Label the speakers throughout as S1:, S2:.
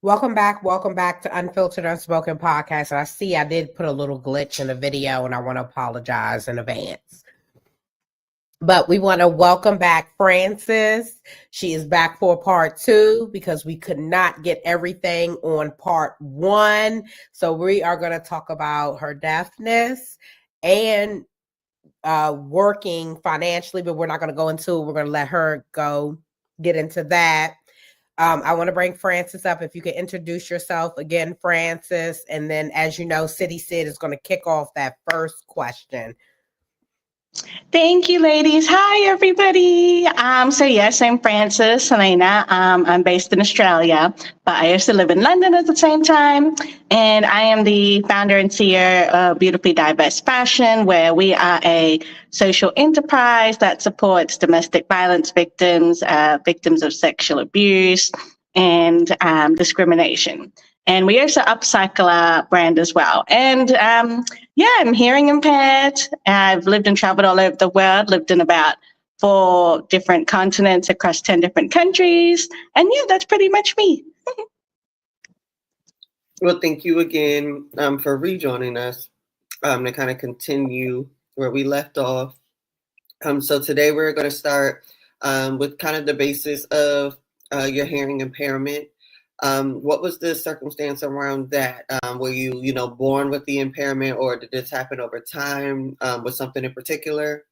S1: Welcome back to Unfiltered Unspoken Podcast. And I see I did put a little glitch in the video, and I want to apologize in advance. But we want to welcome back Frances. She is back for part 2 because we could not get everything on part 1. So we are going to talk about her deafness and working financially, but we're not going to go into it. We're going to let her get into that. I want to bring Frances up. If you could introduce yourself again, Frances, and then, as you know, City Sid is going to kick off that first question.
S2: Thank you, ladies. Hi, everybody. So yes, I'm Frances Helena. I'm based in Australia, but I also live in London at the same time. And I am the founder and CEO of Beautifully Diverse Fashion, where we are a social enterprise that supports domestic violence victims, victims of sexual abuse and discrimination. And we also upcycle our brand as well. And I'm hearing impaired. I've lived and traveled all over the world, lived in about 4 different continents across 10 different countries. And yeah, that's pretty much me.
S3: Well, thank you again for rejoining us to kind of continue where we left off. So today we're going to start with kind of the basis of your hearing impairment. What was the circumstance around that? Were you born with the impairment, or did this happen over time? Was something in particular?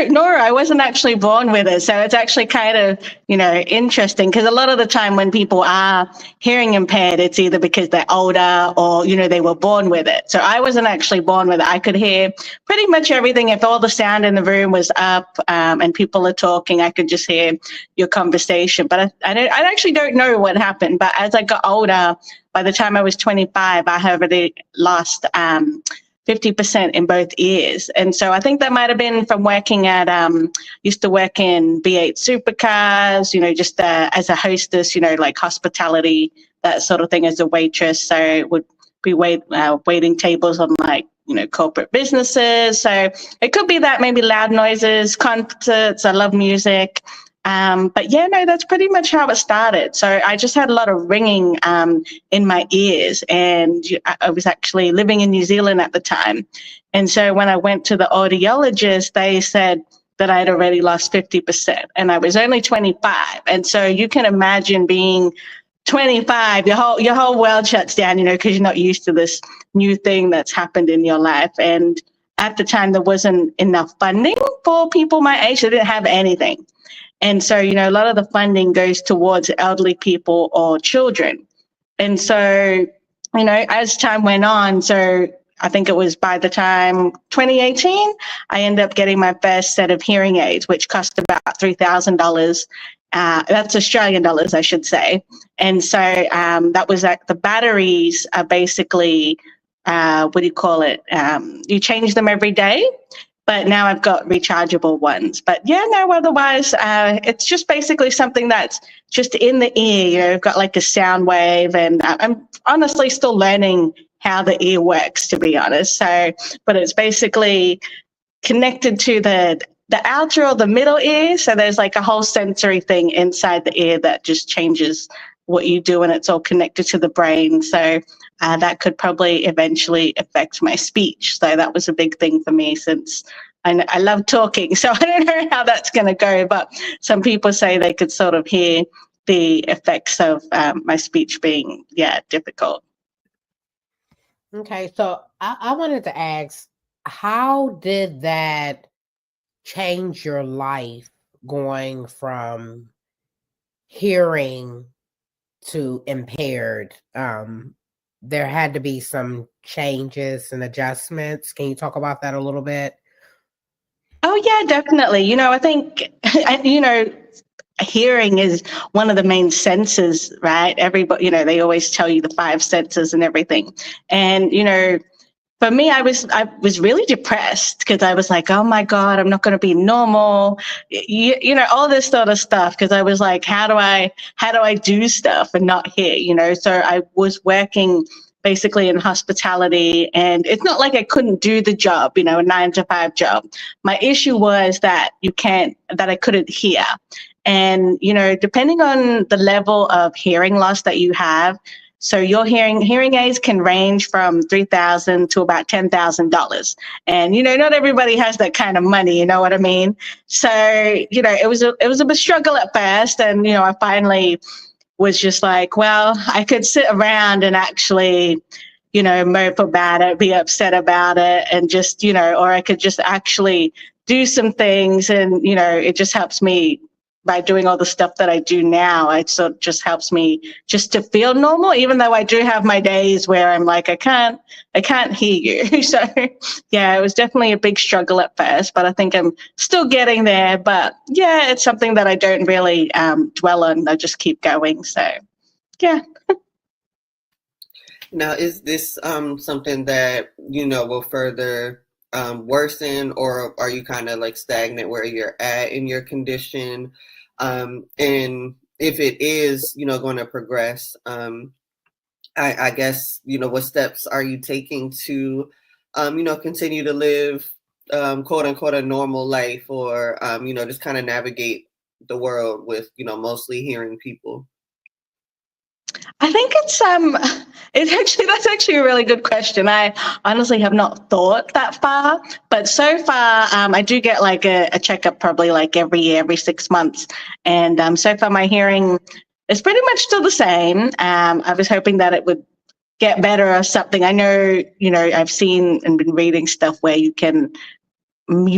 S2: Nora, I wasn't actually born with it. So it's actually kind of, interesting, because a lot of the time when people are hearing impaired, it's either because they're older or, they were born with it. So I wasn't actually born with it. I could hear pretty much everything. If all the sound in the room was up and people are talking, I could just hear your conversation. But I actually don't know what happened. But as I got older, by the time I was 25, I had already lost 50% in both ears. And so I think that might have been from working at, used to work in V8 supercars, just as a hostess, like hospitality, that sort of thing, as a waitress. So would be waiting tables on corporate businesses. So it could be that, maybe loud noises, concerts. I love music. But yeah, no, that's pretty much how it started. So I just had a lot of ringing in my ears, and I was actually living in New Zealand at the time. And so when I went to the audiologist, they said that I'd already lost 50%, and I was only 25. And so you can imagine being 25, your whole world shuts down, because you're not used to this new thing that's happened in your life. And at the time, there wasn't enough funding for people my age. They didn't have anything. And so, a lot of the funding goes towards elderly people or children. And so, as time went on, so I think it was by the time 2018, I ended up getting my first set of hearing aids, which cost about $3,000. That's Australian dollars, I should say. And so that was the batteries are basically, you change them every day. But now I've got rechargeable ones. But yeah, no, otherwise, it's just basically something that's just in the ear. You've got like a sound wave, and I'm honestly still learning how the ear works, to be honest. So, but it's basically connected to the outer or the middle ear. So there's like a whole sensory thing inside the ear that just changes what you do, and it's all connected to the brain. So that could probably eventually affect my speech. So that was a big thing for me, since I love talking. So I don't know how that's going to go, but some people say they could sort of hear the effects of my speech being, difficult.
S1: Okay, so I wanted to ask, how did that change your life, going from hearing to impaired? There had to be some changes and adjustments. Can you talk about that a little bit?
S2: Oh, yeah, definitely. I think, hearing is one of the main senses, right? Everybody, they always tell you the 5 senses and everything. And, for me, I was really depressed, because I was like, oh my God, I'm not going to be normal, all this sort of stuff. Because I was like, how do I do stuff and not hear, So I was working basically in hospitality, and it's not like I couldn't do the job, a 9-to-5 job. My issue was that I couldn't hear. And, depending on the level of hearing loss that you have, so your hearing aids can range from $3,000 to about $10,000. And, not everybody has that kind of money, you know what I mean? So, it was a bit struggle at first. And, I finally was just like, well, I could sit around and actually, mope about it, be upset about it, and just, or I could just actually do some things. And, it just helps me by doing all the stuff that I do now. It sort of just helps me just to feel normal, even though I do have my days where I'm like, I can't hear you. So yeah, it was definitely a big struggle at first, but I think I'm still getting there. But yeah, it's something that I don't really dwell on. I just keep going. So yeah.
S3: Now, is this something that, will further worsen, or are you kind of like stagnant where you're at in your condition? And if it is, going to progress, I guess, what steps are you taking to, continue to live, quote unquote, a normal life, or, just kind of navigate the world with, mostly hearing people?
S2: I think that's actually a really good question. I honestly have not thought that far, but so far I do get like a checkup probably like every year, every 6 months. And so far my hearing is pretty much still the same. I was hoping that it would get better or something. I know, I've seen and been reading stuff where you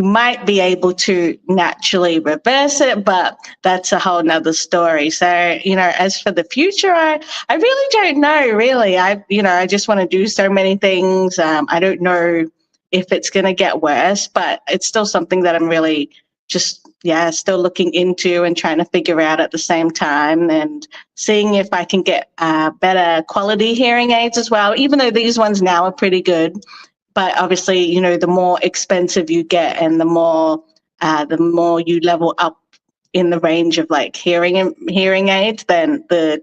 S2: might be able to naturally reverse it, but that's a whole nother story. So, as for the future, I really don't know, really. I just want to do so many things. I don't know if it's going to get worse, but it's still something that I'm really just, still looking into and trying to figure out at the same time, and seeing if I can get better quality hearing aids as well, even though these ones now are pretty good. But obviously, the more expensive you get and the more you level up in the range of like hearing aids, then the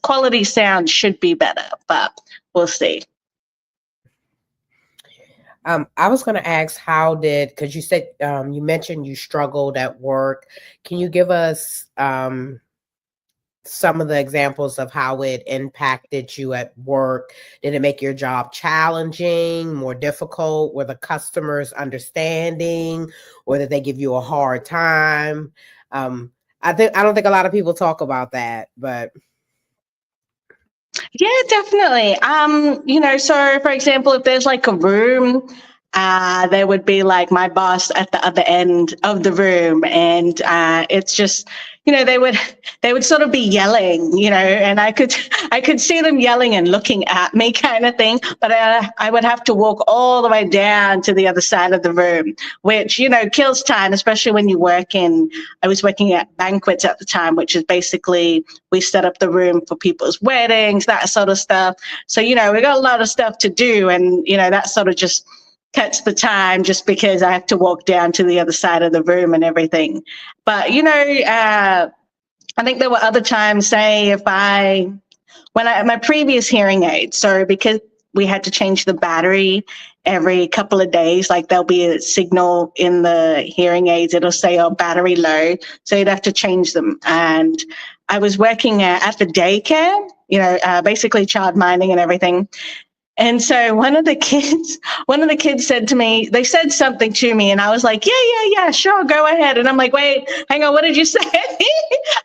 S2: quality sound should be better, but we'll see.
S1: I was going to ask, because you said, you mentioned you struggled at work. Can you give us some of the examples of how it impacted you at work? Did it make your job challenging, more difficult? Were the customers understanding, or did they give you a hard time? I don't think a lot of people talk about that, but.
S2: Yeah, definitely. So for example, if there's like a room, there would be like my boss at the other end of the room, and it's just, they would sort of be yelling, and I could see them yelling and looking at me kind of thing, but I would have to walk all the way down to the other side of the room, which, kills time, especially when I was working at banquets at the time, which is basically we set up the room for people's weddings, that sort of stuff. So, we got a lot of stuff to do, and, that sort of just cuts the time just because I have to walk down to the other side of the room and everything. But, I think there were other times, say my previous hearing aid, so because we had to change the battery every couple of days, like there'll be a signal in the hearing aids, it'll say, oh, battery low. So you'd have to change them. And I was working at the daycare, basically child minding and everything. And so one of the kids said to me, they said something to me, and I was like, yeah, sure, go ahead. And I'm like, wait, hang on, what did you say?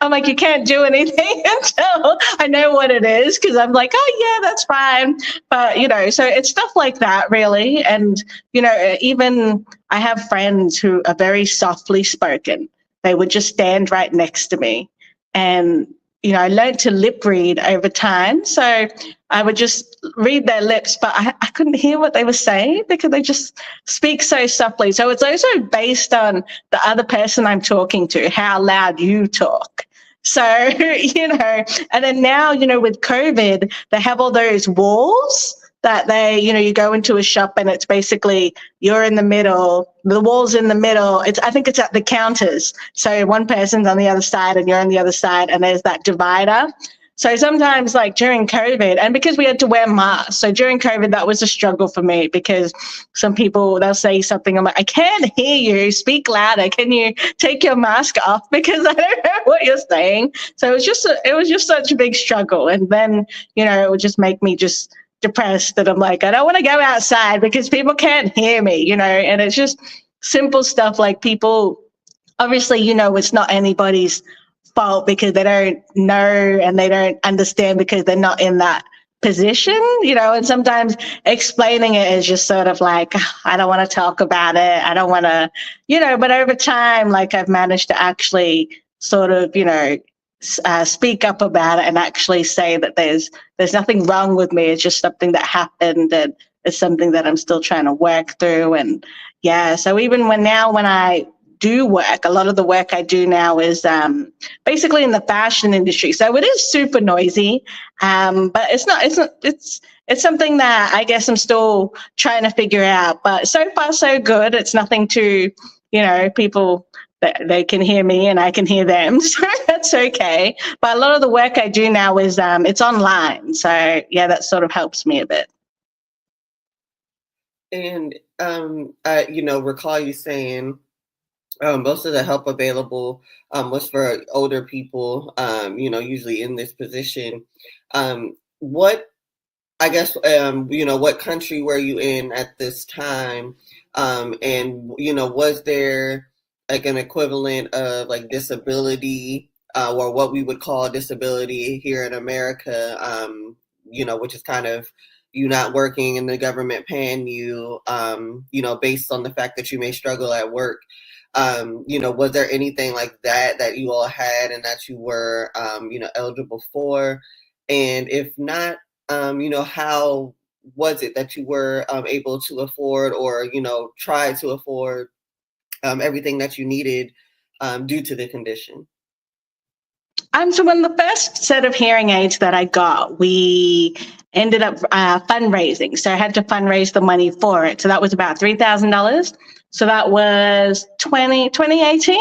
S2: I'm like, you can't do anything until I know what it is, because I'm like, oh yeah, that's fine. But, so it's stuff like that, really. And, even I have friends who are very softly spoken. They would just stand right next to me. And, I learned to lip read over time. So I would just read their lips, but I couldn't hear what they were saying because they just speak so softly. So it's also based on the other person I'm talking to, how loud you talk. So, and then now, with COVID, they have all those walls that you go into a shop and it's basically you're in the middle, the wall's in the middle. I think it's at the counters. So one person's on the other side and you're on the other side, and there's that divider. So sometimes like during COVID, and because we had to wear masks, so during COVID, that was a struggle for me because some people, they'll say something, I'm like, I can't hear you, speak louder. Can you take your mask off? Because I don't know what you're saying. So it was just such a big struggle. And then, it would just make me just depressed that I'm like, I don't want to go outside because people can't hear me, and it's just simple stuff like people, obviously, it's not anybody's fault because they don't know and they don't understand because they're not in that position, and sometimes explaining it is just sort of like, I don't want to talk about it. I don't want to, but over time, like I've managed to actually sort of, speak up about it and actually say that there's nothing wrong with me. It's just something that happened and it's something that I'm still trying to work through. And yeah, so even when I do work, a lot of the work I do now is basically in the fashion industry. So it is super noisy, but it's something that I guess I'm still trying to figure out. But so far, so good. It's nothing to, people, they can hear me and I can hear them. So that's okay. But a lot of the work I do now is it's online. So yeah, that sort of helps me a bit.
S3: And recall you saying most of the help available was for older people, usually in this position. What country were you in at this time? And, was there like an equivalent of like disability or what we would call disability here in America, which is kind of you not working and the government paying you, based on the fact that you may struggle at work. Was there anything like that you all had and that you were, eligible for? And if not, how was it that you were able to afford or, try to afford everything that you needed due to the condition?
S2: So when the first set of hearing aids that I got, we ended up fundraising. So I had to fundraise the money for it. So that was about $3,000. So that was 2018.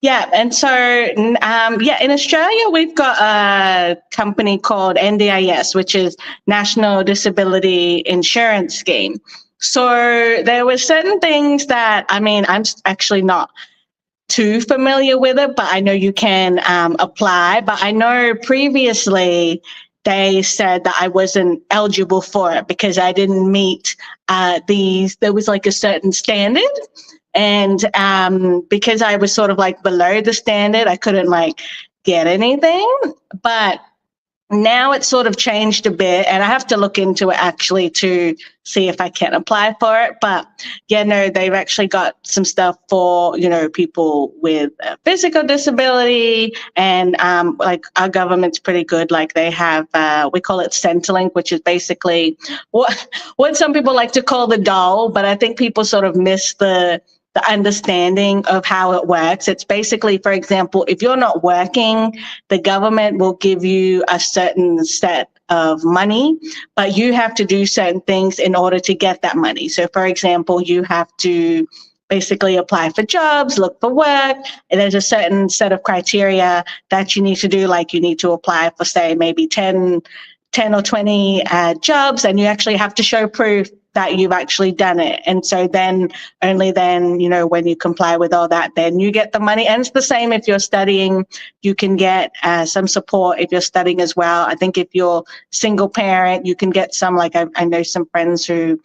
S2: Yeah. And so, in Australia, we've got a company called NDIS, which is National Disability Insurance Scheme. So there were certain things that, I'm actually not too familiar with it, but I know you can apply. But I know previously they said that I wasn't eligible for it because I didn't meet there was like a certain standard. And because I was sort of like below the standard, I couldn't like get anything. But now it's sort of changed a bit and I have to look into it actually to see if I can apply for it. But yeah, no, they've actually got some stuff for, people with a physical disability and like our government's pretty good. Like they have, we call it Centrelink, which is basically what some people like to call the dole, but I think people sort of miss the understanding of how it works. It's basically, for example, if you're not working, the government will give you a certain set of money, but you have to do certain things in order to get that money. So, for example, you have to basically apply for jobs, look for work, and there's a certain set of criteria that you need to do, like you need to apply for, say, maybe 10 or 20 jobs, and you actually have to show proof that you've actually done it. And so then, only then, when you comply with all that, then you get the money. And it's the same if you're studying, you can get some support if you're studying as well. I think if you're single parent, you can get some, like I know some friends who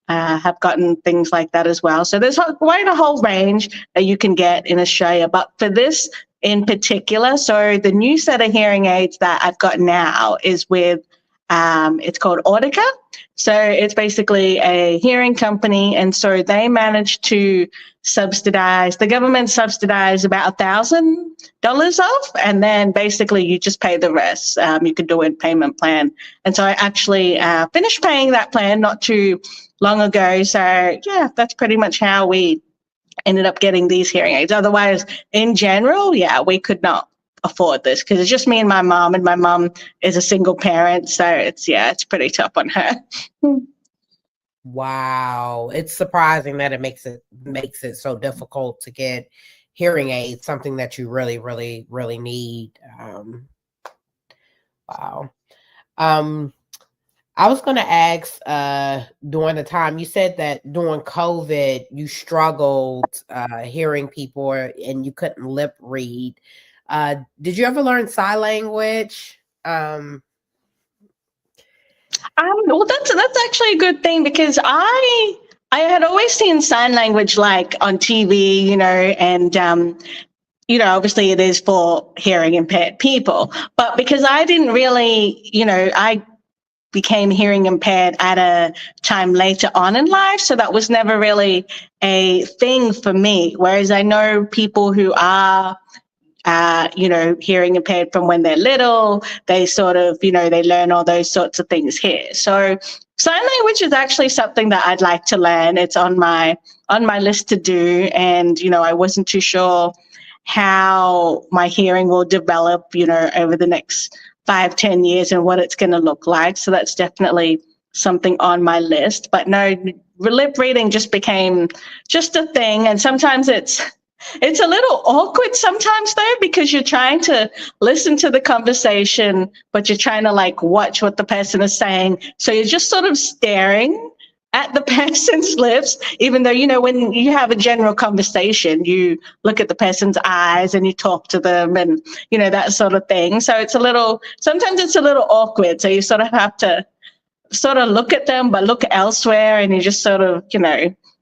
S2: have gotten things like that as well. So there's quite a whole range that you can get in Australia. But for this in particular, so the new set of hearing aids that I've got now is with it's called Audica. So it's basically a hearing company. And so they managed to the government subsidized about $1,000 off. And then basically you just pay the rest. You can do a payment plan. And so I actually finished paying that plan not too long ago. So yeah, that's pretty much how we ended up getting these hearing aids. Otherwise, in general, yeah, we could not afford this because it's just me and my mom is a single parent, so it's pretty tough on her.
S1: Wow, it's surprising that it makes it so difficult to get hearing aids, something that you really, really, really need. Wow. I was going to ask, during the time you said that during COVID, you struggled hearing people and you couldn't lip read. Did you ever learn sign language?
S2: Well, that's actually a good thing because I had always seen sign language like on TV, and obviously it is for hearing impaired people, but because I didn't really, I became hearing impaired at a time later on in life, so that was never really a thing for me. Whereas I know people who are hearing impaired from when they're little, they sort of, they learn all those sorts of things here. So sign language is actually something that I'd like to learn. It's on my list to do. And, I wasn't too sure how my hearing will develop, over the next 5-10 years and what it's going to look like. So that's definitely something on my list. But no, lip reading just became just a thing. And sometimes it's a little awkward sometimes though, because you're trying to listen to the conversation, but you're trying to like watch what the person is saying. So you're just sort of staring at the person's lips, even though, when you have a general conversation, you look at the person's eyes and you talk to them and, that sort of thing. So sometimes it's a little awkward. So you sort of have to sort of look at them, but look elsewhere, and you just sort of,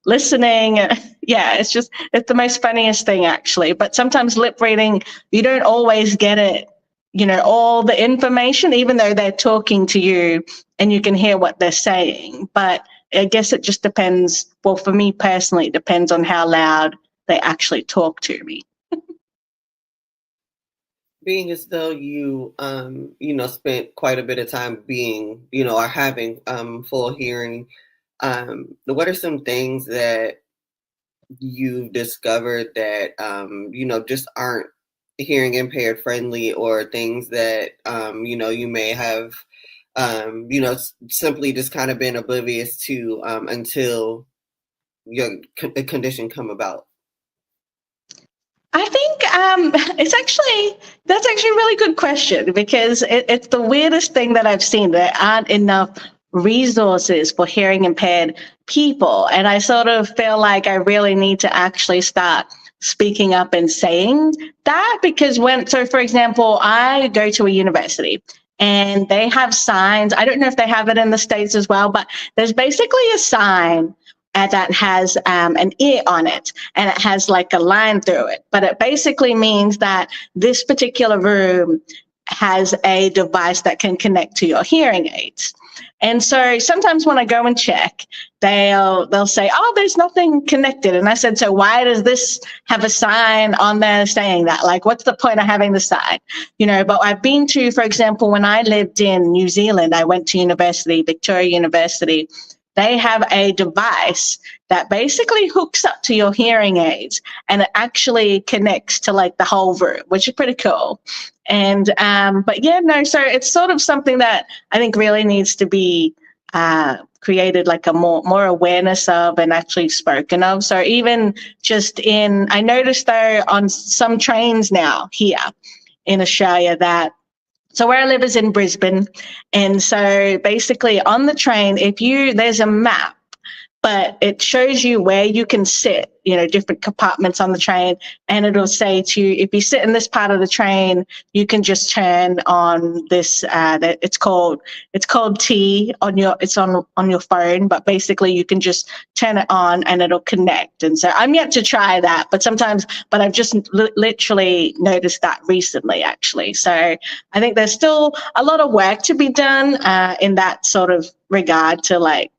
S2: listening. Yeah, it's the most funniest thing actually. But sometimes lip reading, you don't always get it, all the information, even though they're talking to you and you can hear what they're saying. But I guess it just depends. Well, for me personally, it depends on how loud they actually talk to me.
S3: Being as though you, spent quite a bit of time being, or having full hearing, what are some things that you've discovered that, just aren't hearing impaired friendly, or things that, you may have, simply just kind of been oblivious to until your condition come about?
S2: I think that's actually a really good question, because it's the weirdest thing that I've seen. There aren't enough resources for hearing impaired people. And I sort of feel like I really need to actually start speaking up and saying that, because for example, I go to a university and they have signs. I don't know if they have it in the States as well, but there's basically a sign that has an ear on it, and it has like a line through it. But it basically means that this particular room has a device that can connect to your hearing aids. And so sometimes when I go and check, they'll say, oh, there's nothing connected. And I said, so why does this have a sign on there saying that? Like, what's the point of having the sign? But I've been to, for example, when I lived in New Zealand, I went to university, Victoria University. They have a device that basically hooks up to your hearing aids, and it actually connects to like the whole room, which is pretty cool. And but yeah, no, so it's sort of something that I think really needs to be created, like a more awareness of, and actually spoken of. So even just I noticed though on some trains now here in Australia that, so where I live is in Brisbane. And so basically on the train, there's a map, but it shows you where you can sit, different compartments on the train. And it'll say to you, if you sit in this part of the train, you can just turn on this, it's called T it's on your phone, but basically you can just turn it on and it'll connect. And so I'm yet to try that, but I've just literally noticed that recently actually. So I think there's still a lot of work to be done in that sort of regard to like,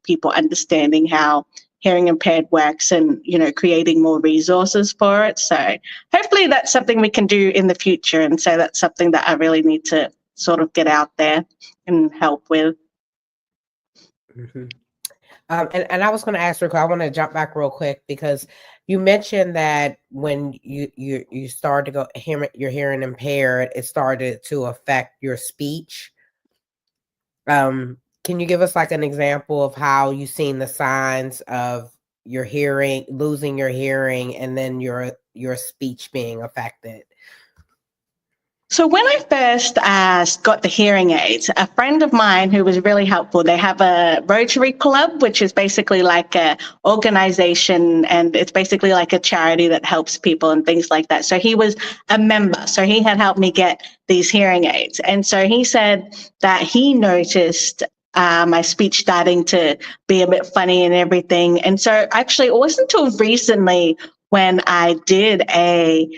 S2: people understanding how hearing impaired works and, creating more resources for it. So hopefully that's something we can do in the future. And so that's something that I really need to sort of get out there and help with.
S1: Mm-hmm. And I was going to ask her, I want to jump back real quick, because you mentioned that when you started to your hearing impaired, it started to affect your speech. Can you give us like an example of how you've seen the signs of your hearing, losing your hearing, and then your speech being affected?
S2: So when I first got the hearing aids, a friend of mine who was really helpful, they have a Rotary Club, which is basically like a organization, and it's basically like a charity that helps people and things like that. So he was a member. So he had helped me get these hearing aids. And so he said that he noticed my speech starting to be a bit funny and everything. And so actually it wasn't until recently when I did a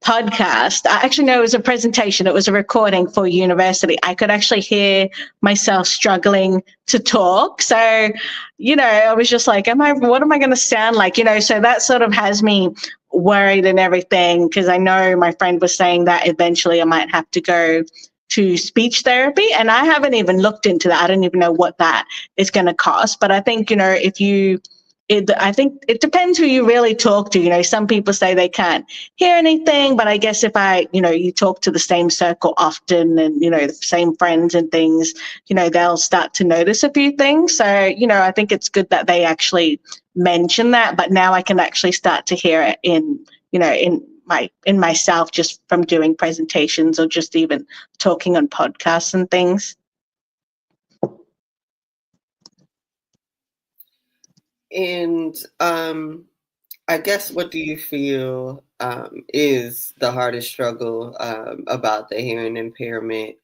S2: podcast. I actually know it was a presentation. It was a recording for university. I could actually hear myself struggling to talk. So, I was just like, what am I going to sound like? So that sort of has me worried and everything, because I know my friend was saying that eventually I might have to go to speech therapy. And I haven't even looked into that. I don't even know what that is going to cost. But I think, I think it depends who you really talk to. Some people say they can't hear anything, but I guess if you talk to the same circle often and, the same friends and things, they'll start to notice a few things. So, I think it's good that they actually mention that, but now I can actually start to hear it in myself, just from doing presentations or just even talking on podcasts and things.
S3: And I guess, what do you feel is the hardest struggle about the hearing impairment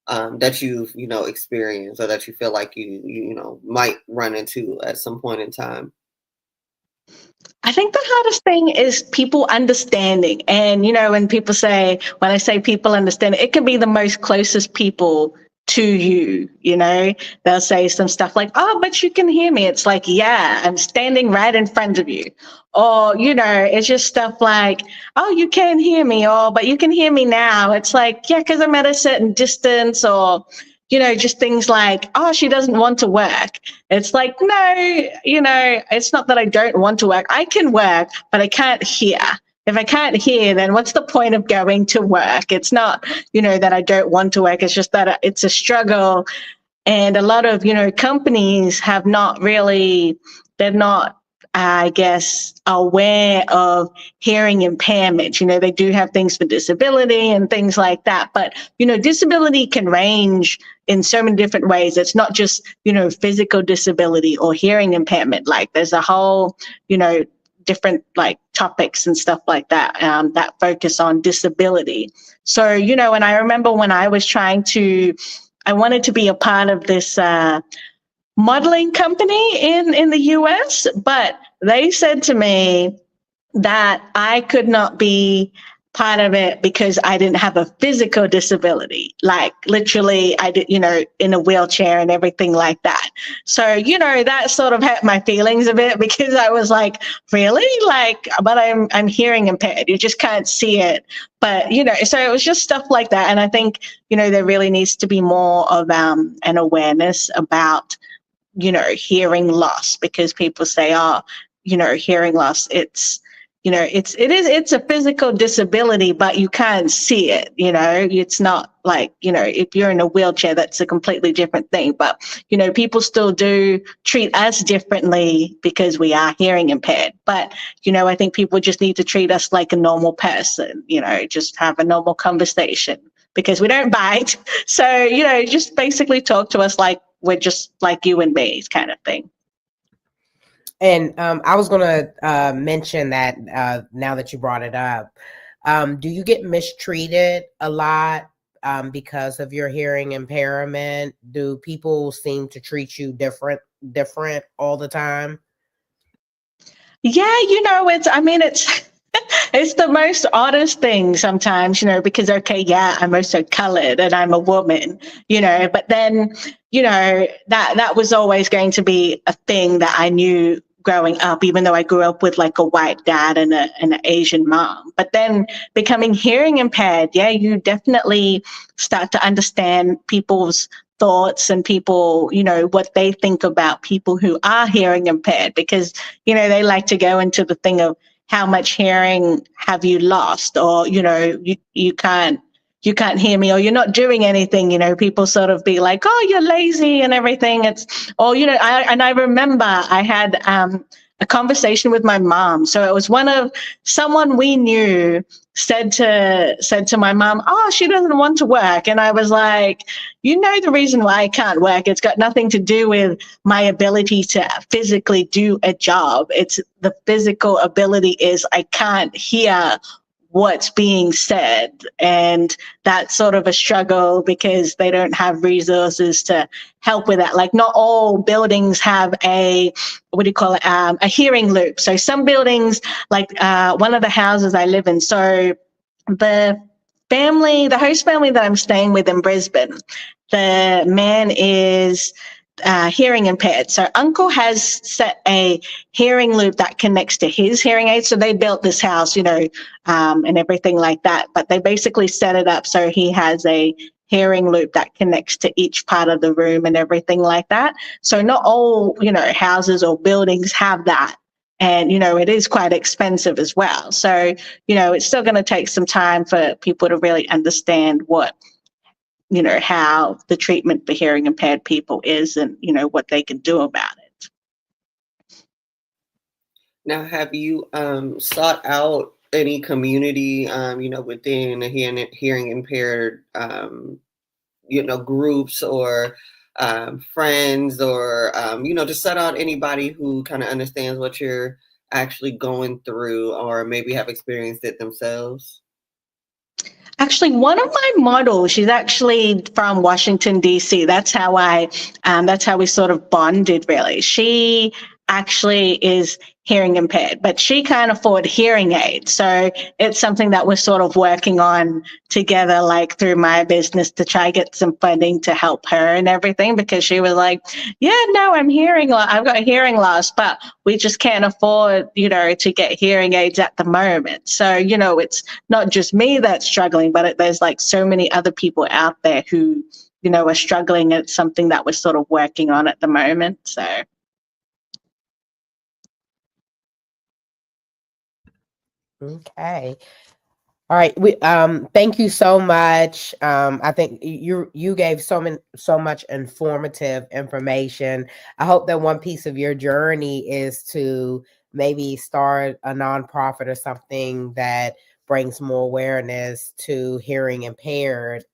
S3: that you've experienced, or that you feel like you might run into at some point in time?
S2: I think the hardest thing is people understanding. And, when I say people understanding, it can be the most closest people to you, they'll say some stuff like, oh, but you can hear me. It's like, yeah, I'm standing right in front of you. Or, it's just stuff like, oh, you can't hear me, or, but you can hear me now. It's like, yeah, because I'm at a certain distance, or, just things like, oh, she doesn't want to work. It's like, no, it's not that I don't want to work. I can work, but I can't hear. If I can't hear, then what's the point of going to work? It's not, that I don't want to work. It's just that it's a struggle. And a lot of, companies have not really, they're not, I guess, aware of hearing impairment. They do have things for disability and things like that. But, disability can range in so many different ways. It's not just, physical disability or hearing impairment. Like, there's a whole, different like topics and stuff like that that focus on disability. So, and I remember when I was I wanted to be a part of this modeling company in the US, but they said to me that I could not be part of it because I didn't have a physical disability, like literally I did, in a wheelchair and everything like that. So, that sort of hurt my feelings a bit, because I was like, really? Like, but I'm hearing impaired. You just can't see it. But, so it was just stuff like that. And I think, there really needs to be more of an awareness about, hearing loss, because people say, oh, hearing loss, it's a physical disability, but you can't see it. It's not like, if you're in a wheelchair, that's a completely different thing. But, people still do treat us differently because we are hearing impaired. But, I think people just need to treat us like a normal person, just have a normal conversation, because we don't bite. So, just basically talk to us like we're just like you and me kind of thing.
S1: And I was going to mention that now that you brought it up, do you get mistreated a lot because of your hearing impairment? Do people seem to treat you different all the time?
S2: Yeah, it's the most oddest thing sometimes, because, okay, yeah, I'm also colored and I'm a woman, but then, that was always going to be a thing that I knew growing up, even though I grew up with like a white dad and an Asian mom. But then becoming hearing impaired, yeah, you definitely start to understand people's thoughts and people, what they think about people who are hearing impaired, because, they like to go into the thing of how much hearing have you lost, or, you can't hear me, or you're not doing anything, people sort of be like, oh, you're lazy and everything. I remember I had a conversation with my mom. So it was someone we knew said to my mom, oh, she doesn't want to work. And I was like, the reason why I can't work, it's got nothing to do with my ability to physically do a job. It's the physical ability is I can't hear what's being said. And that's sort of a struggle because they don't have resources to help with that. Like not all buildings have a hearing loop. So some buildings, like one of the houses I live in, so the host family that I'm staying with in Brisbane, the man is hearing impaired. So uncle has set a hearing loop that connects to his hearing aid. So they built this house, and everything like that. But they basically set it up so he has a hearing loop that connects to each part of the room and everything like that. So not all, houses or buildings have that. And, it is quite expensive as well. So, it's still going to take some time for people to really understand what, how the treatment for hearing impaired people is and, what they can do about it.
S3: Now, have you sought out any community, within a hearing impaired, groups or friends or, just sought out anybody who kind of understands what you're actually going through or maybe have experienced it themselves?
S2: Actually, one of my models, she's actually from Washington, D.C. That's how we sort of bonded, really. She actually is hearing impaired, but she can't afford hearing aids. So it's something that we're sort of working on together, like through my business to try get some funding to help her and everything, because she was like, yeah, no, I've got hearing loss, but we just can't afford, to get hearing aids at the moment. So, it's not just me that's struggling, but there's like so many other people out there who, are struggling. It's something that we're sort of working on at the moment. So.
S1: Okay. All right. We thank you so much. I think you gave so much informative information. I hope that one piece of your journey is to maybe start a nonprofit or something that brings more awareness to hearing impaired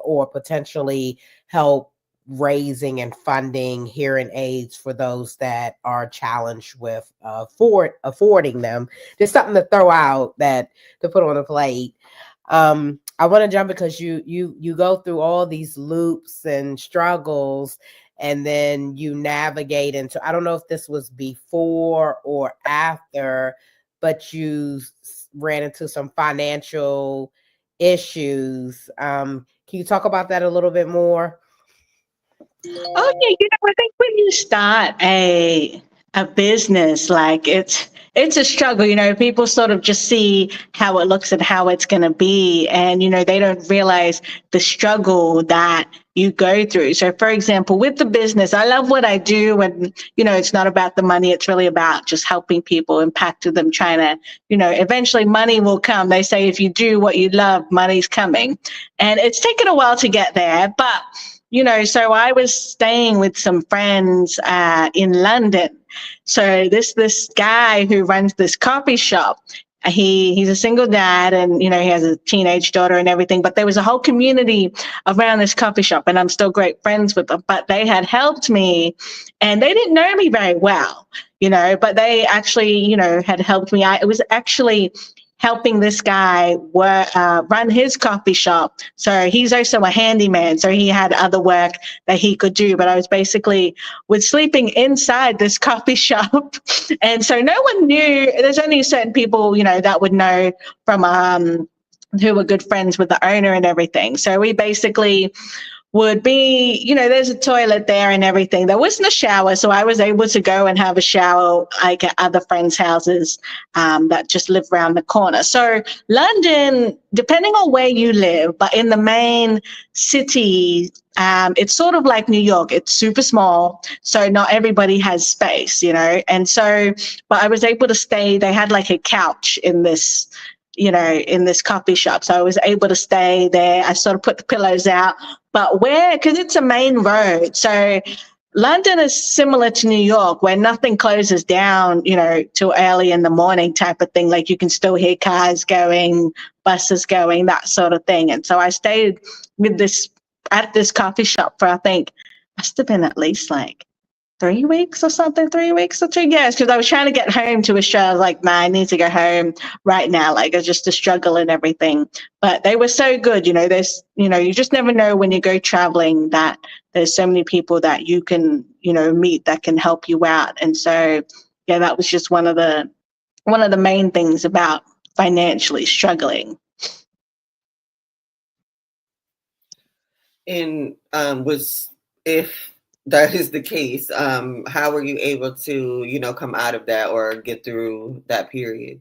S1: or potentially help raising and funding hearing aids for those that are challenged with affording them. Just something to throw out to put on the plate. I want to jump because you go through all these loops and struggles, and then you navigate into, I don't know if this was before or after, but you ran into some financial issues. Can you talk about that a little bit more?
S2: Oh yeah, I think when you start a business, like it's a struggle. People sort of just see how it looks and how it's going to be, and they don't realize the struggle that you go through. So, for example, with the business, I love what I do, and it's not about the money. It's really about just helping people, impacting them, trying to, eventually money will come. They say if you do what you love, money's coming, and it's taken a while to get there, but. So I was staying with some friends in London. So this guy who runs this coffee shop, he's a single dad, and he has a teenage daughter and everything. But there was a whole community around this coffee shop, and I'm still great friends with them. But they had helped me, and they didn't know me very well, But they actually, had helped me. It was actually helping this guy run his coffee shop. So he's also a handyman. So he had other work that he could do. But I was basically sleeping inside this coffee shop. And so no one knew. There's only certain people, that would know from who were good friends with the owner and everything. So we basically would be, there's a toilet there and everything. There wasn't a shower, so I was able to go and have a shower like at other friends' houses that just live around the corner. So London, depending on where you live, but in the main city, it's sort of like New York. It's super small, so not everybody has space, And so, but I was able to stay. They had like a couch in this coffee shop. So I was able to stay there. I sort of put the pillows out, but because it's a main road. So London is similar to New York, where nothing closes down, till early in the morning type of thing. Like you can still hear cars going, buses going, that sort of thing. And so I stayed at this coffee shop for, I think, must have been at least like 3 weeks or something, 3 weeks or 2 years, because I was trying to get home to Australia. I was like, man, I need to go home right now. Like it's just a struggle and everything. But they were so good. There's, you just never know when you go traveling that there's so many people that you can, meet that can help you out. And so, yeah, that was just one of the main things about financially struggling.
S3: And if that is the case, how were you able to, come out of that or get through that period?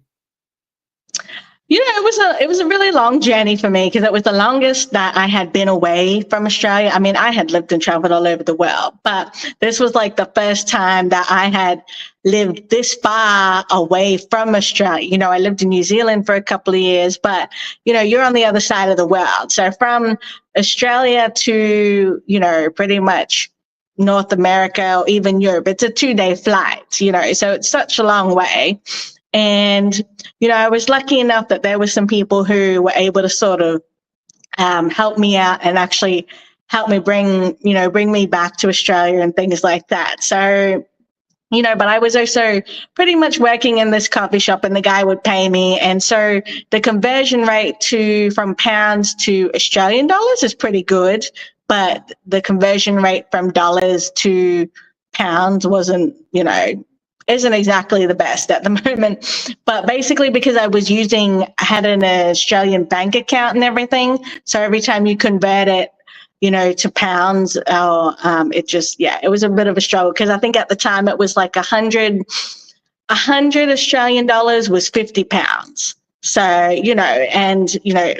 S2: It was a really long journey for me because it was the longest that I had been away from Australia. I mean, I had lived and traveled all over the world, but this was like the first time that I had lived this far away from Australia. I lived in New Zealand for a couple of years, but, you're on the other side of the world. So from Australia to, pretty much North America or even Europe, it's a 2-day flight, so it's such a long way. And, I was lucky enough that there were some people who were able to sort of help me out and actually help me bring me back to Australia and things like that. So, but I was also pretty much working in this coffee shop and the guy would pay me. And so the conversion rate from pounds to Australian dollars is pretty good, but the conversion rate from dollars to pounds isn't exactly the best at the moment. But basically because I had an Australian bank account and everything. So every time you convert it, to pounds, it was a bit of a struggle because I think at the time it was like 100 Australian dollars was 50 pounds. So,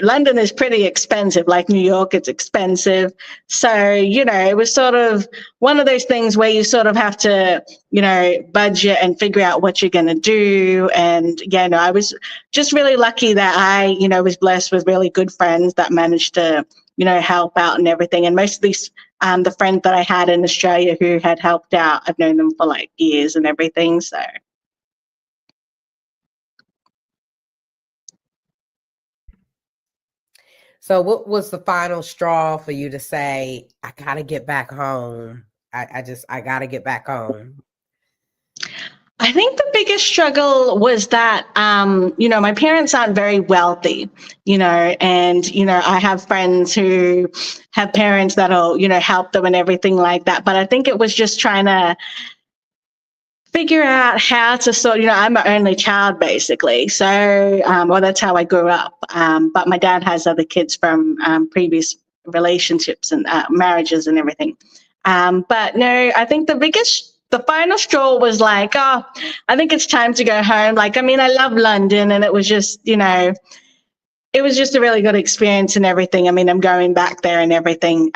S2: London is pretty expensive, like New York, it's expensive. So, it was sort of one of those things where you sort of have to, budget and figure out what you're going to do. And, I was just really lucky that I, was blessed with really good friends that managed to, help out and everything. And most of these, the friends that I had in Australia who had helped out, I've known them for like years and everything.
S1: So what was the final straw for you to say, I got to get back home? I got to get back home.
S2: I think the biggest struggle was that, my parents aren't very wealthy, and, I have friends who have parents that'll, help them and everything like that. But I think it was just trying to figure out how to I'm an only child basically. So, that's how I grew up. But my dad has other kids from previous relationships and marriages and everything. But no, I think the final straw was like, I think it's time to go home. Like, I mean, I love London and it was just, it was just a really good experience and everything. I mean, I'm going back there and everything.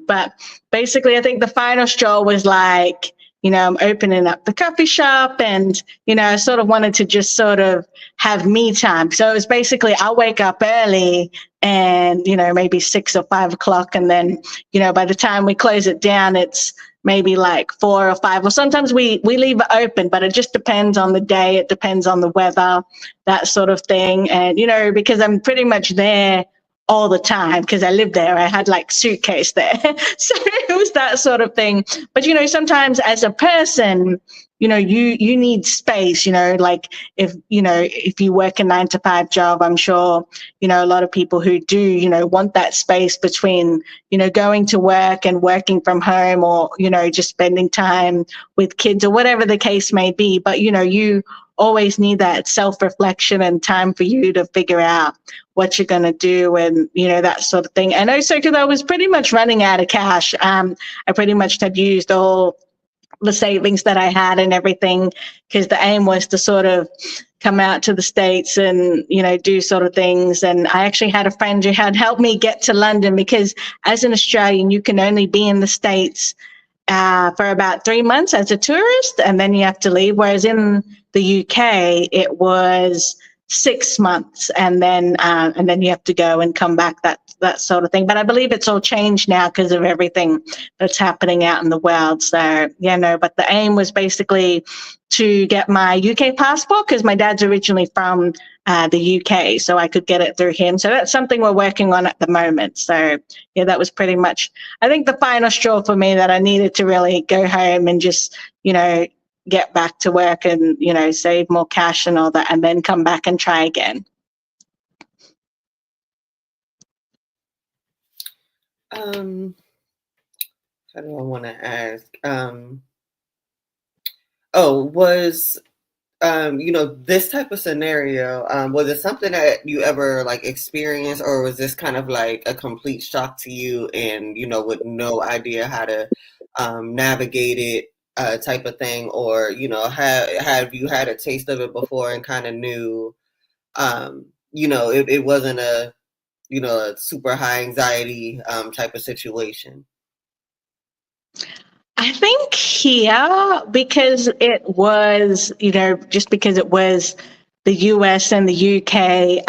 S2: But basically, I think the final straw was like, I'm opening up the coffee shop and, I sort of wanted to just sort of have me time. So it was basically I'll wake up early and, maybe 6 or 5 o'clock. And then, by the time we close it down, it's maybe like 4 or 5, or sometimes we leave it open, but it just depends on the day. It depends on the weather, that sort of thing. And, because I'm pretty much there all the time because I lived there. I had like suitcase there. So it was that sort of thing. But, sometimes as a person, you need space, like if you work a 9-to-5 job, I'm sure, a lot of people who do, want that space between, going to work and working from home or, just spending time with kids or whatever the case may be. But, you always need that self-reflection and time for you to figure out what you're going to do and, that sort of thing. And also because I was pretty much running out of cash. I pretty much had used all the savings that I had and everything because the aim was to sort of come out to the States and, do sort of things. And I actually had a friend who had helped me get to London because as an Australian, you can only be in the States for about 3 months as a tourist and then you have to leave. Whereas in the UK, it was 6 months, and then you have to go and come back, that sort of thing. But I believe it's all changed now because of everything that's happening out in the world. So but the aim was basically to get my UK passport, because my dad's originally from the UK, so I could get it through him. So that's something we're working on at the moment. So that was pretty much, I think, the final straw for me, that I needed to really go home and just get back to work and save more cash and all that, and then come back and try again.
S3: How do I want to ask? Was this type of scenario, was it something that you ever experienced, or was this kind of like a complete shock to you, and with no idea how to navigate it, type of thing? Or have you had a taste of it before and kind of knew it wasn't a super high anxiety type of situation?
S2: I think here, because it was, just because it was the US and the UK,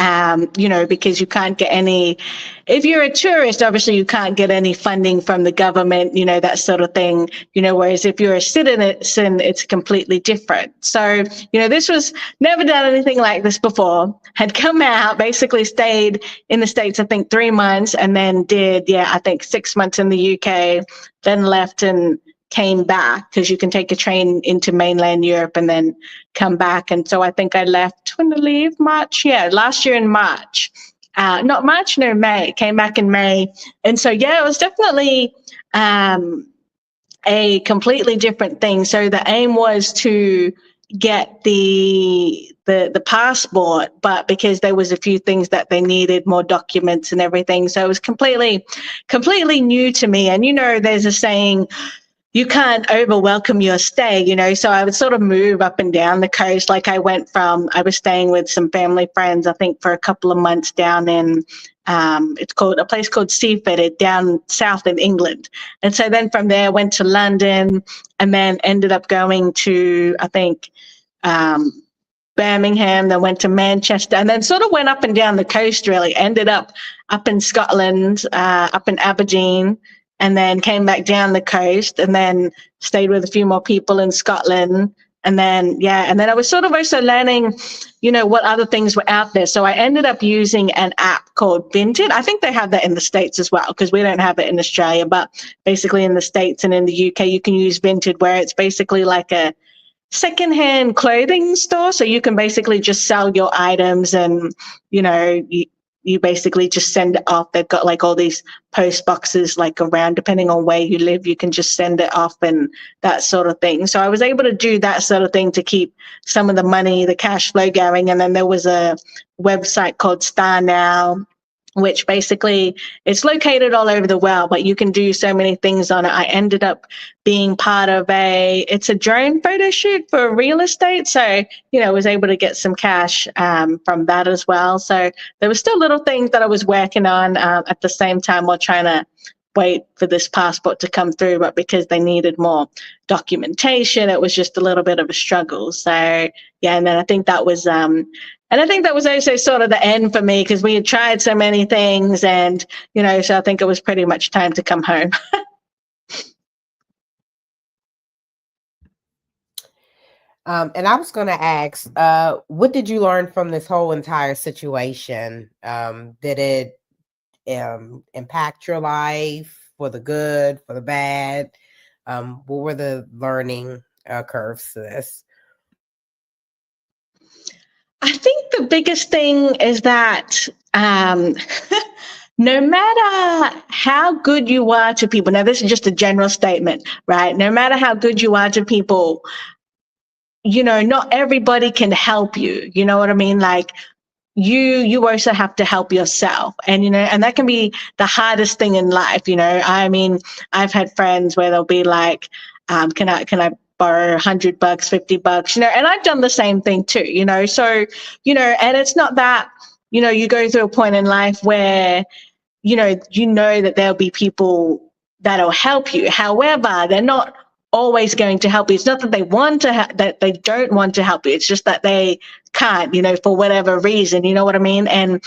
S2: because you can't get any, if you're a tourist, obviously you can't get any funding from the government, that sort of thing, whereas if you're a citizen, it's completely different. So, this was never done anything like this before, had come out, basically stayed in the States, I think 3 months, and then did, I think 6 months in the UK, then left and came back, because you can take a train into mainland Europe and then come back. And so I think I left, when to leave, March? Yeah, last year in March. Not March, no, May. Came back in May. And so, it was definitely a completely different thing. So the aim was to get the passport, but because there was a few things that they needed, more documents and everything. So it was completely new to me. And, there's a saying, you can't over-welcome your stay, so I would sort of move up and down the coast. Like I was staying with some family friends, I think for a couple of months down in, it's called a place called Seaford, down south in England. And so then from there went to London, and then ended up going to, I think, Birmingham, then went to Manchester, and then sort of went up and down the coast, really. Ended up in Scotland, up in Aberdeen, and then came back down the coast, and then stayed with a few more people in Scotland. And then, I was sort of also learning, what other things were out there. So I ended up using an app called Vinted. I think they have that in the States as well, because we don't have it in Australia, but basically in the States and in the UK, you can use Vinted, where it's basically like a secondhand clothing store. So you can basically just sell your items, and, you basically just send it off. They've got all these post boxes around, depending on where you live, you can just send it off and that sort of thing. So I was able to do that sort of thing to keep some of the money, the cash flow going. And then there was a website called Star Now, which basically it's located all over the world, but you can do so many things on it. I ended up being part of it's a drone photo shoot for real estate. So, I was able to get some cash from that as well. So there were still little things that I was working on at the same time while trying to wait for this passport to come through. But because they needed more documentation, it was just a little bit of a struggle. So, and then I think that was also sort of the end for me, because we had tried so many things, and, so I think it was pretty much time to come home.
S1: And I was going to ask, what did you learn from this whole entire situation? Did it impact your life for the good, for the bad? What were the learning curves to this?
S2: I think the biggest thing is that no matter how good you are to people, now this is just a general statement, right? No matter how good you are to people, not everybody can help you. You know what I mean? You also have to help yourself. And, and that can be the hardest thing in life. I mean, I've had friends where they'll be like, can I borrow $100, $50, and I've done the same thing too, so, and it's not that, you go through a point in life where, that there'll be people that'll help you. However, they're not always going to help you. It's not that they want to, that they don't want to help you. It's just that they can't, for whatever reason, you know what I mean? And,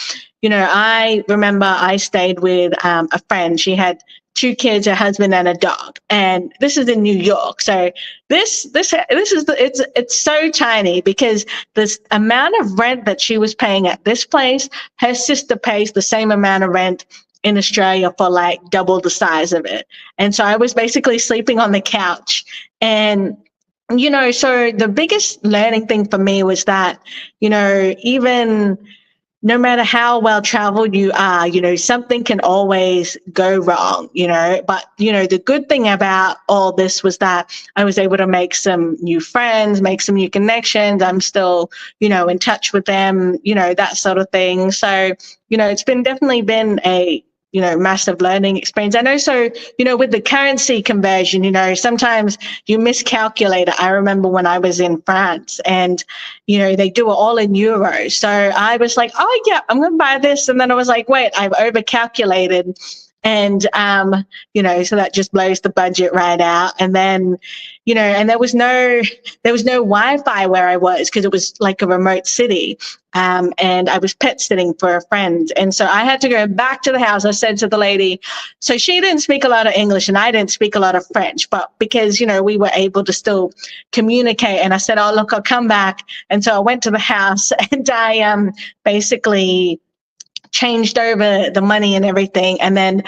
S2: I remember I stayed with a friend. She had 2 kids, a husband and a dog. And this is in New York. So it's so tiny, because this amount of rent that she was paying at this place, her sister pays the same amount of rent in Australia for like double the size of it. And so I was basically sleeping on the couch. And so the biggest learning thing for me was that, even no matter how well traveled you are, something can always go wrong, but, the good thing about all this was that I was able to make some new friends, make some new connections. I'm still, in touch with them, that sort of thing. So, it's definitely been a, massive learning experience. And also, with the currency conversion, sometimes you miscalculate it. I remember when I was in France and, they do it all in euros. So I was like, oh yeah, I'm going to buy this. And then I was like, wait, I've overcalculated. And, so that just blows the budget right out. And then, and there was no Wi-Fi where I was, because it was like a remote city. And I was pet sitting for a friend. And so I had to go back to the house. I said to the lady, so she didn't speak a lot of English and I didn't speak a lot of French, but because, we were able to still communicate. And I said, oh, look, I'll come back. And so I went to the house and I basically changed over the money and everything. And then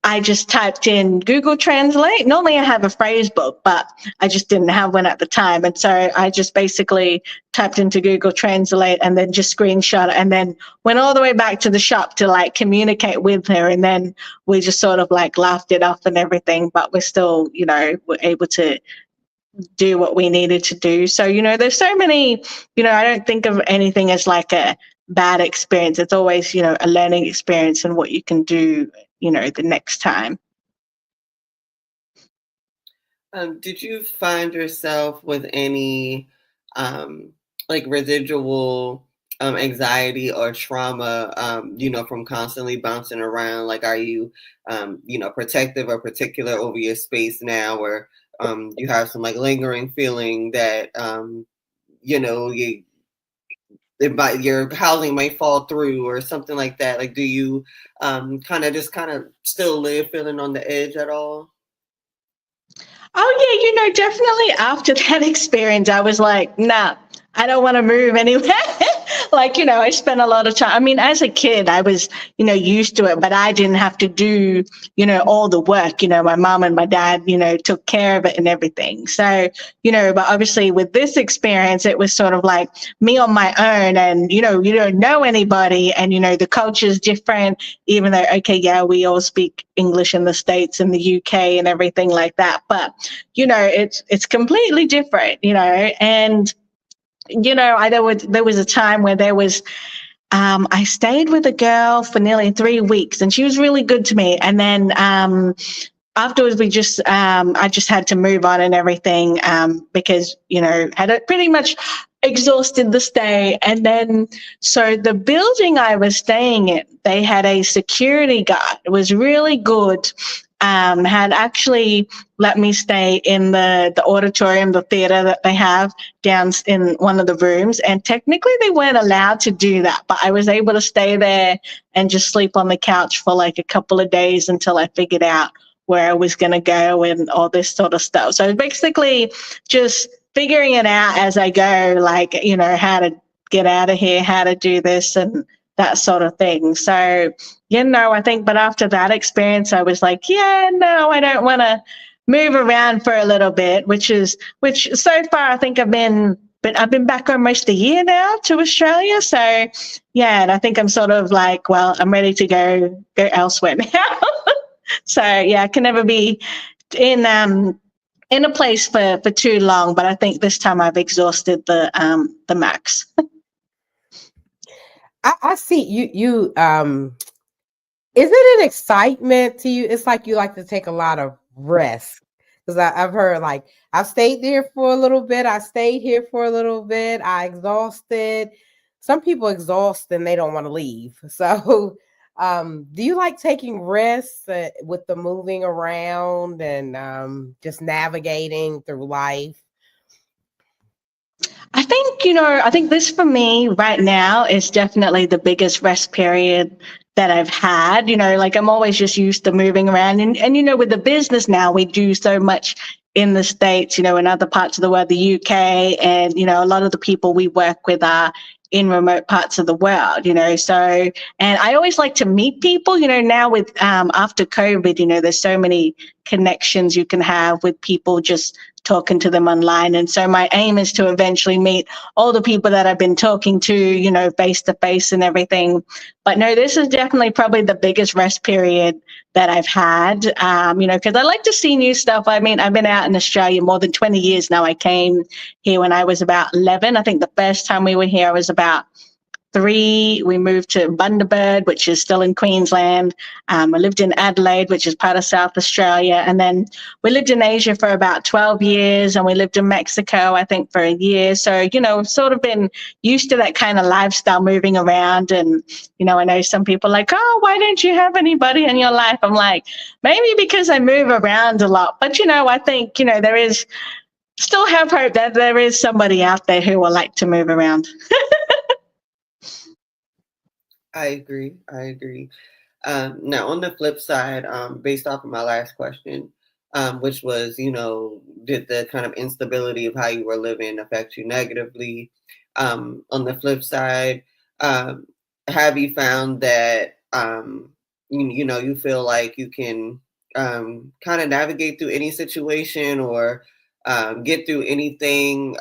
S2: I just typed in Google Translate. Normally I have a phrase book, but I just didn't have one at the time. And so I just basically typed into Google Translate and then just screenshot it, and then went all the way back to the shop to like communicate with her. And then we just sort of like laughed it off and everything, but we're still, were able to do what we needed to do. So, there's so many, I don't think of anything as like a bad experience. It's always, a learning experience and what you can do, the next time.
S3: Did you find yourself with any like residual anxiety or trauma, from constantly bouncing around? Like, are you, protective or particular over your space now, or you have some like lingering feeling that, your housing might fall through or something like that? Like, do you kind of still live feeling on the edge at all?
S2: Oh yeah, definitely after that experience, I was like, nah, I don't want to move anywhere. Like, I spent a lot of time. I mean, as a kid, I was, used to it, but I didn't have to do, all the work. My mom and my dad, took care of it and everything. So, but obviously with this experience, it was sort of like me on my own, and, you don't know anybody, and, the culture's different, even though, okay, yeah, we all speak English in the States and the UK and everything like that. But, it's completely different, and there was a time where I stayed with a girl for nearly 3 weeks, and she was really good to me. And then afterwards, I just had to move on and everything, because, had pretty much exhausted the stay. And then, so the building I was staying in, they had a security guard. It was really good. Had actually let me stay in the auditorium, the theater that they have down in one of the rooms. And technically they weren't allowed to do that, but I was able to stay there and just sleep on the couch for like a couple of days until I figured out where I was going to go and all this sort of stuff. So basically just figuring it out as I go, like, how to get out of here, how to do this and that sort of thing. So, I think, but after that experience, I was like, yeah, no, I don't want to move around for a little bit, which so far I think I've been back almost a year now to Australia. So yeah, and I think I'm sort of like, well, I'm ready to go elsewhere now. So yeah, I can never be in a place for too long, but I think this time I've exhausted the max.
S1: I see you is it an excitement to you? It's like you like to take a lot of risk, because I've heard like I've stayed there for a little bit, I stayed here for a little bit, I exhausted. Some people exhaust and they don't want to leave. So Do you like taking risks with the moving around and just navigating through life?
S2: I think, I think this for me right now is definitely the biggest rest period that I've had. Like I'm always just used to moving around. And with the business now, we do so much in the States, in other parts of the world, the UK, and, a lot of the people we work with are in remote parts of the world, so, and I always like to meet people, now with, after COVID, there's so many connections you can have with people just talking to them online. And so my aim is to eventually meet all the people that I've been talking to, face to face and everything. But no, this is definitely probably the biggest rest period that I've had, because I like to see new stuff. I mean, I've been out in Australia more than 20 years now. I came here when I was about 11. I think the first time we were here, I was about 3. We moved to Bundaberg, which is still in Queensland. We lived in Adelaide, which is part of South Australia. And then we lived in Asia for about 12 years, and we lived in Mexico, I think, for a year. So, I've sort of been used to that kind of lifestyle, moving around. And, I know some people are like, oh, why don't you have anybody in your life? I'm like, maybe because I move around a lot. But, I think, there is still have hope that there is somebody out there who will like to move around.
S3: I agree. Now, on the flip side, based off of my last question, which was, did the kind of instability of how you were living affect you negatively? On the flip side, have you found that, you feel like you can kind of navigate through any situation or get through anything,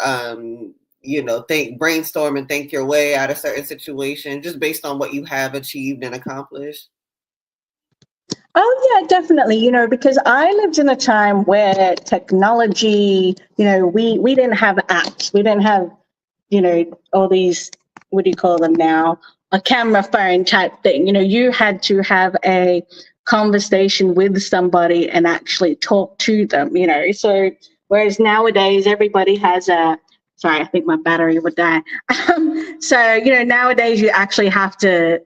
S3: brainstorm and think your way out of certain situation just based on what you have achieved and accomplished?
S2: Oh, yeah, definitely. Because I lived in a time where technology, we didn't have apps. We didn't have, all these, what do you call them now? A camera phone type thing. You had to have a conversation with somebody and actually talk to them, So whereas nowadays everybody has sorry, I think my battery would die. So, nowadays you actually have to,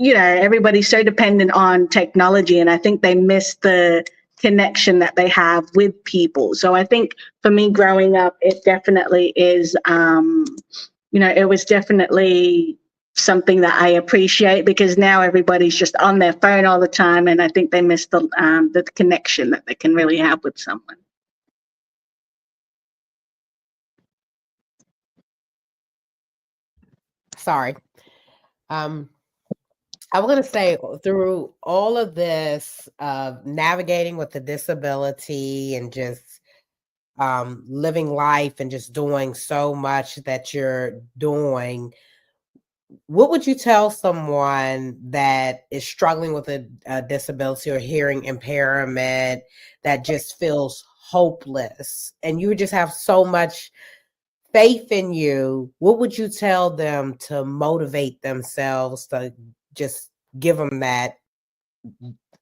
S2: everybody's so dependent on technology, and I think they miss the connection that they have with people. So I think for me growing up, it definitely is, it was definitely something that I appreciate, because now everybody's just on their phone all the time, and I think they miss the connection that they can really have with someone.
S1: Sorry. I was going to say, through all of this, navigating with the disability and just living life and just doing so much that you're doing, what would you tell someone that is struggling with a disability or hearing impairment that just feels hopeless, and you just have so much faith in you? What would you tell them to motivate themselves, to just give them that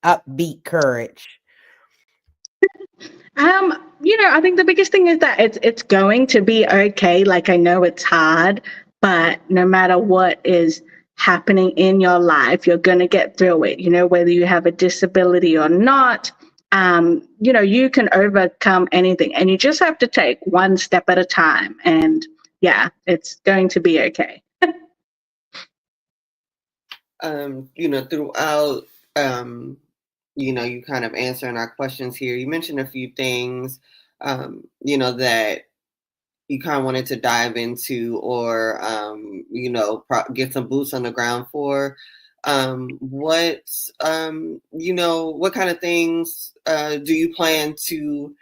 S1: upbeat courage?
S2: I think the biggest thing is that it's going to be okay. Like, I know it's hard, but no matter what is happening in your life, you're going to get through it, whether you have a disability or not. You can overcome anything, and you just have to take one step at a time. And yeah, it's going to be okay.
S3: Throughout, you kind of answering our questions here, you mentioned a few things, that you kind of wanted to dive into or, get some boots on the ground for. What kind of things do you plan to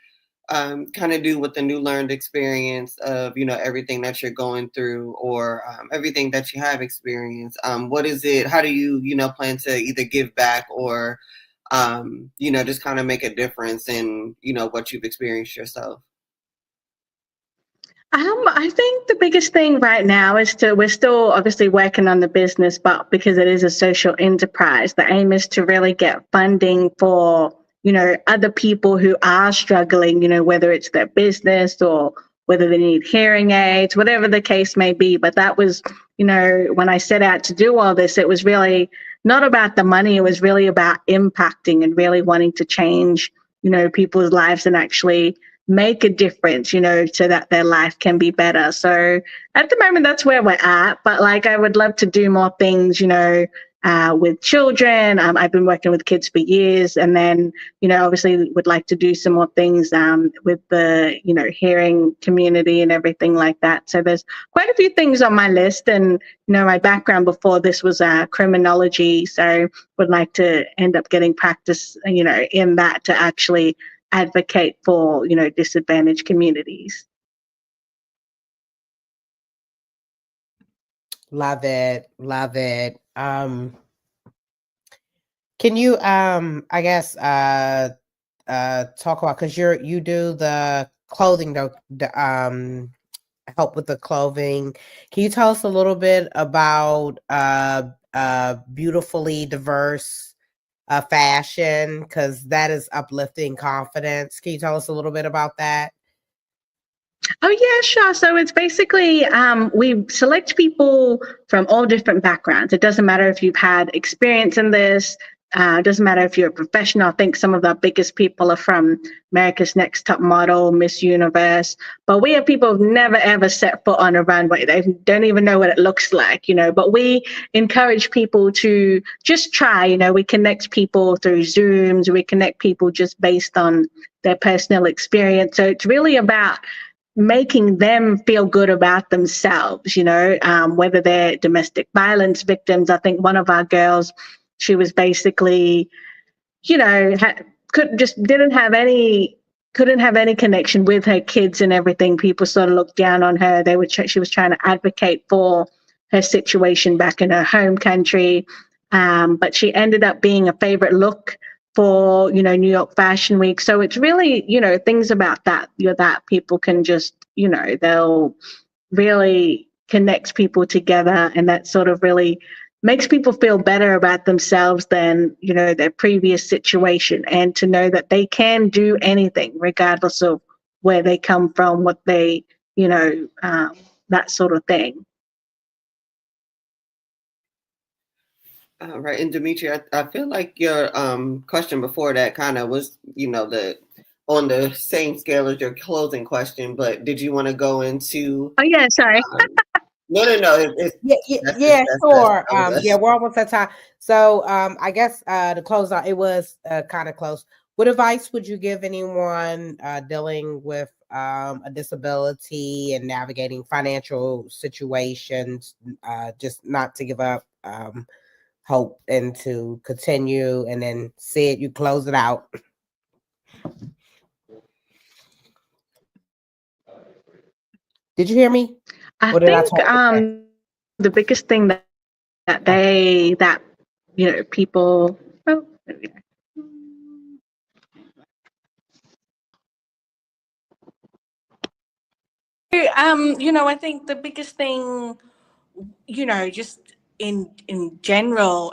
S3: kind of do with the new learned experience of, everything that you're going through, or everything that you have experienced? What is it? How do you, plan to either give back or, just kind of make a difference in, what you've experienced yourself?
S2: I think the biggest thing right now is we're still obviously working on the business, but because it is a social enterprise, the aim is to really get funding for, other people who are struggling, whether it's their business or whether they need hearing aids, whatever the case may be. But that was, when I set out to do all this, it was really not about the money. It was really about impacting and really wanting to change, people's lives and actually make a difference, so that their life can be better. So at the moment, that's where we're at. But like, I would love to do more things, with children. I've been working with kids for years, and then, obviously would like to do some more things with the, hearing community and everything like that. So there's quite a few things on my list, and, my background before this was criminology. So would like to end up getting practice, in that to actually advocate for, disadvantaged communities.
S1: Love it. Love it. Can you I guess talk about, because you do the clothing, the help with the clothing. Can you tell us a little bit about beautifully diverse fashion, because that is uplifting confidence? Can you tell us a little bit about that?
S2: Oh, yeah, sure. So it's basically we select people from all different backgrounds. It doesn't matter if you've had experience in this. It doesn't matter if you're a professional. I think some of the biggest people are from America's Next Top Model, Miss Universe. But we have people who've never, ever set foot on a runway. They don't even know what it looks like, But we encourage people to just try, We connect people through Zooms. We connect people just based on their personal experience. So it's really about making them feel good about themselves, whether they're domestic violence victims. I think one of our girls, she was basically, couldn't have any connection with her kids and everything. People sort of looked down on her. She was trying to advocate for her situation back in her home country, but she ended up being a favorite look for, New York Fashion Week. So it's really, things about that, that people can just, they'll really connect people together, and that sort of really makes people feel better about themselves than, their previous situation, and to know that they can do anything regardless of where they come from, what they, that sort of thing.
S3: Right. And Dimitri, I feel like your question before that kind of was, on the same scale as your closing question, but did you want to go into?
S2: Oh, yeah, sorry.
S3: No.
S1: Yeah, sure. Yeah, we're almost at time. So I guess to close out, it was kind of close. What advice would you give anyone dealing with a disability and navigating financial situations, just not to give up hope and to continue? And then Sid, you close it out. Did you hear me?
S2: I think the biggest thing that people. Oh, there we go. I think the biggest thing, just in general,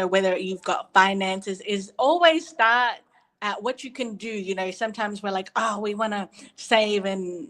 S2: whether you've got finances, is always start at what you can do. Sometimes we're like, oh, we want to save and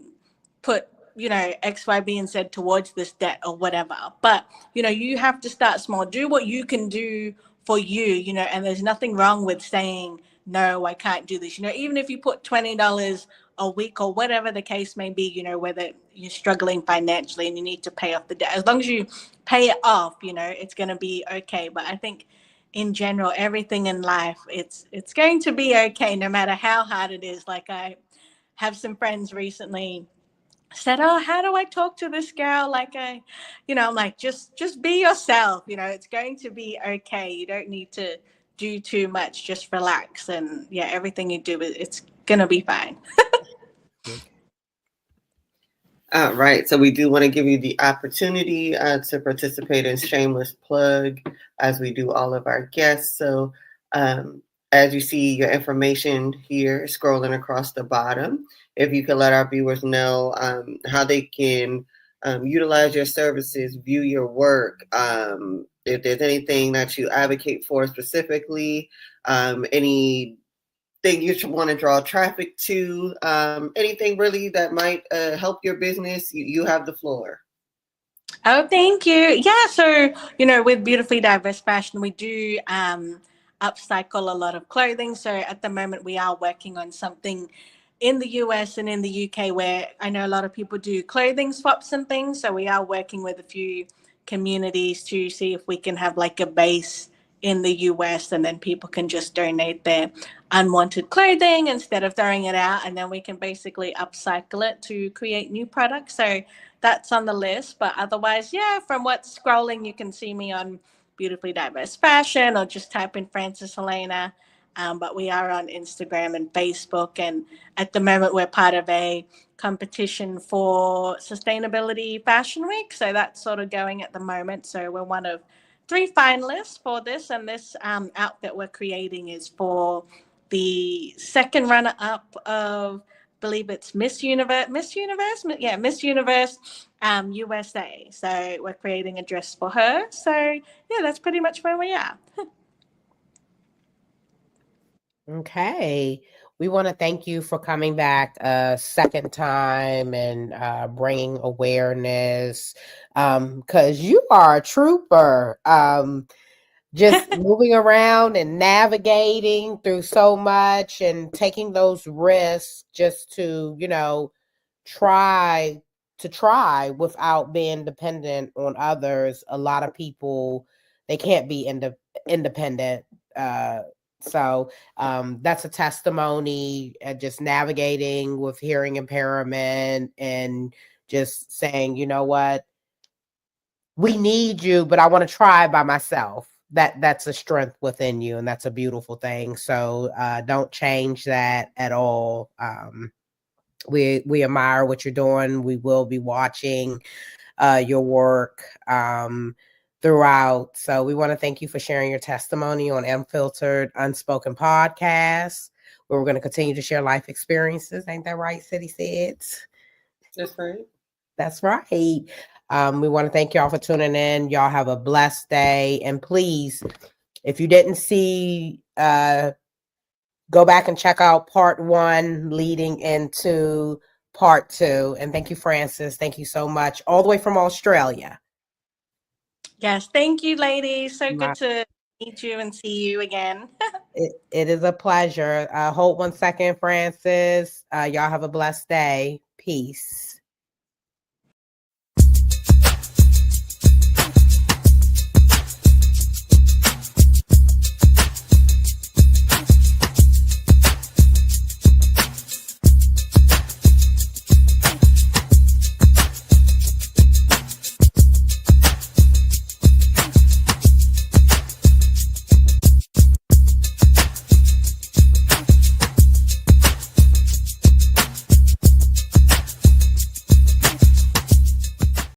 S2: put, X, Y, B, and Z towards this debt or whatever. But, you have to start small. Do what you can do for you, and there's nothing wrong with saying, no, I can't do this. Even if you put $20 a week or whatever the case may be, whether you're struggling financially and you need to pay off the debt, as long as you pay it off, it's going to be okay. But I think in general, everything in life, it's going to be okay, no matter how hard it is. Like, I have some friends recently said, oh, how do I talk to this girl? Like, I'm like, just be yourself. It's going to be okay. You don't need to do too much. Just relax. And yeah, everything you do, it's going to be fine.
S3: All right. So we do want to give you the opportunity to participate in shameless plug, as we do all of our guests. So as you see your information here scrolling across the bottom, if you could let our viewers know how they can utilize your services, view your work, if there's anything that you advocate for specifically, anything you want to draw traffic to, anything really that might help your business, you have the floor.
S2: Oh, thank you. Yeah, so with Beautifully Diverse Fashion, we do upcycle a lot of clothing. So at the moment, we are working on something in the US and in the UK where I know a lot of people do clothing swaps and things. So we are working with a few communities to see if we can have like a base in the US, and then people can just donate their unwanted clothing instead of throwing it out, and then we can basically upcycle it to create new products. So that's on the list. But otherwise, yeah, from what's scrolling, you can see me on Beautifully Diverse Fashion, or just type in Frances Helena. But we are on Instagram and Facebook. And at the moment, we're part of a competition for Sustainability Fashion Week. So that's sort of going at the moment. So we're one of 3 finalists for this. And this outfit we're creating is for the second runner up of, believe it's Miss Universe, Miss Universe USA. So we're creating a dress for her. So yeah, that's pretty much where we are.
S1: Okay. We want to thank you for coming back a second time and bringing awareness, because you are a trooper. Just moving around and navigating through so much and taking those risks just to, try try without being dependent on others. A lot of people, they can't be independent. So that's a testimony, just navigating with hearing impairment and just saying, you know what, we need you, but I want to try by myself. That's a strength within you, and that's a beautiful thing. So don't change that at all. We admire what you're doing. We will be watching your work throughout. So we want to thank you for sharing your testimony on Unfiltered Unspoken Podcast, where we're going to continue to share life experiences. Ain't that right, City Sids?
S3: That's right.
S1: That's right. We want to thank y'all for tuning in. Y'all have a blessed day. And please, if you didn't see, go back and check out part 1 leading into part 2. And thank you, Frances. Thank you so much. All the way from Australia.
S2: Yes, thank you, ladies. So good to meet you and see you again.
S1: It is a pleasure. Hold 1 second, Frances. Y'all have a blessed day. Peace.